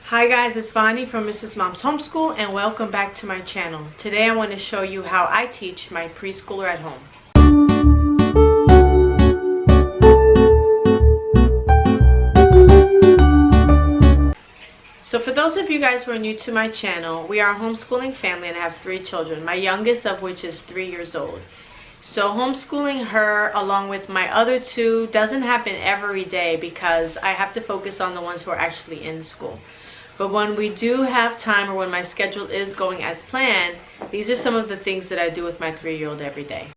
Hi guys, it's Vani from Mrs. Mom's Homeschool and welcome back to my channel. Today I want to show you how I teach my preschooler at home. So for those of you guys who are new to my channel, we are a homeschooling family and I have 3 children, my youngest of which is 3 years old. So homeschooling her along with my other 2 doesn't happen every day because I have to focus on the ones who are actually in school. But when we do have time or when my schedule is going as planned, these are some of the things that I do with my 3-year-old every day.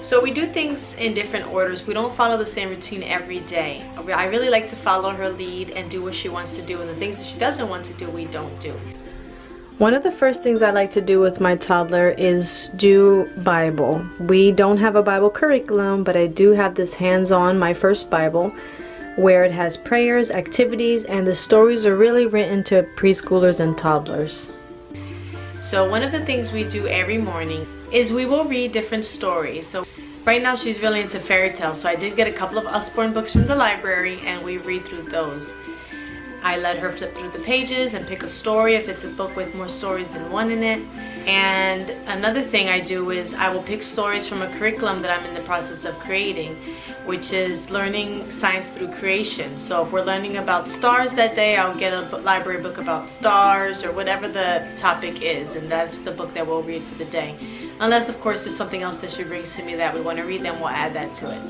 So we do things in different orders. We don't follow the same routine every day. I really like to follow her lead and do what she wants to do, and the things that she doesn't want to do, we don't do. One of the first things I like to do with my toddler is do Bible. We don't have a Bible curriculum, but I do have this hands-on My First Bible where it has prayers, activities, and the stories are really written to preschoolers and toddlers. So one of the things we do every morning is we will read different stories. So right now she's really into fairy tales, so I did get a couple of Usborne books from the library and we read through those. I let her flip through the pages and pick a story if it's a book with more stories than one in it. And another thing I do is I will pick stories from a curriculum that I'm in the process of creating, which is learning science through creation. So if we're learning about stars that day, I'll get a library book about stars or whatever the topic is, and that's the book that we'll read for the day. Unless of course there's something else that she brings to me that we want to read, then we'll add that to it.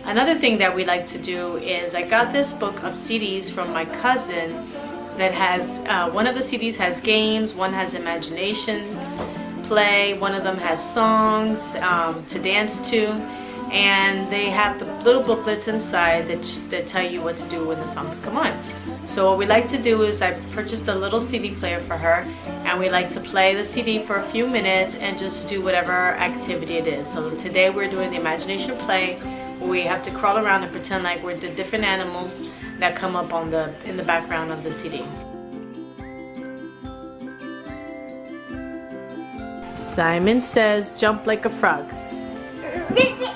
Another thing that we like to do is I got this book of CDs from my cousin that has, one of the CDs has games, one has imagination play, one of them has songs to dance to, and they have the little booklets inside that tell you what to do when the songs come on. So what we like to do is I purchased a little CD player for her, and we like to play the CD for a few minutes and just do whatever activity it is. So today we're doing the imagination play. We have to crawl around and pretend like we're the different animals that come up on in the background of the CD. Simon says, jump like a frog.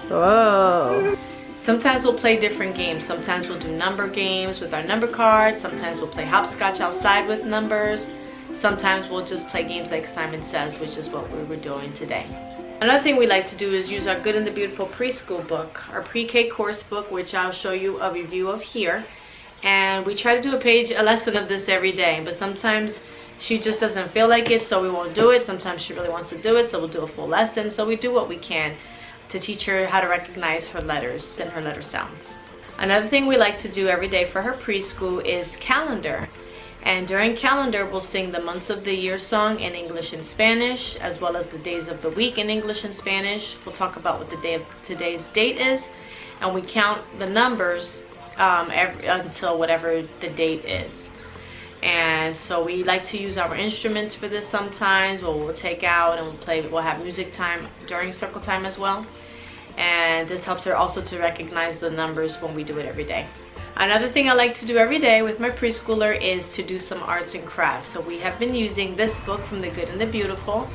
Oh. Sometimes we'll play different games. Sometimes we'll do number games with our number cards. Sometimes we'll play hopscotch outside with numbers. Sometimes we'll just play games like Simon Says, which is what we were doing today. Another thing we like to do is use our Good and the Beautiful preschool book, our pre-K course book, which I'll show you a review of here. And we try to do a lesson of this every day, but sometimes she just doesn't feel like it, so we won't do it. Sometimes she really wants to do it, so we'll do a full lesson. So we do what we can to teach her how to recognize her letters and her letter sounds. Another thing we like to do every day for her preschool is calendar. And during calendar, we'll sing the months of the year song in English and Spanish, as well as the days of the week in English and Spanish. We'll talk about what the day of today's date is, and we count the numbers until whatever the date is. And so we like to use our instruments for this sometimes. We'll take out and we'll have music time during circle time as well. And this helps her also to recognize the numbers when we do it every day. Another thing I like to do every day with my preschooler is to do some arts and crafts. So we have been using this book from the Good and the Beautiful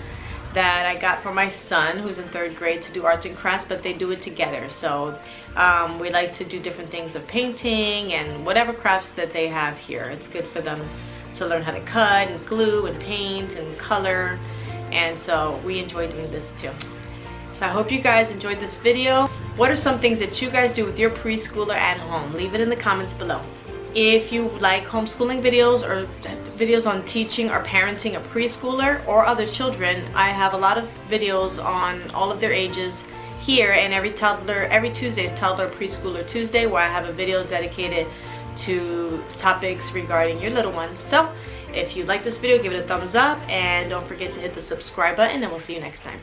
that I got for my son who's in 3rd grade to do arts and crafts, but they do it together. So we like to do different things of painting and whatever crafts that they have here. It's good for them to learn how to cut and glue and paint and color, and so we enjoy doing this too. So I hope you guys enjoyed this video. What are some things that you guys do with your preschooler at home? Leave it in the comments below. If you like homeschooling videos or videos on teaching or parenting a preschooler or other children, I have a lot of videos on all of their ages here, and every Tuesday is Toddler Preschooler Tuesday, where I have a video dedicated to topics regarding your little ones. So if you like this video, give it a thumbs up and don't forget to hit the subscribe button, and we'll see you next time.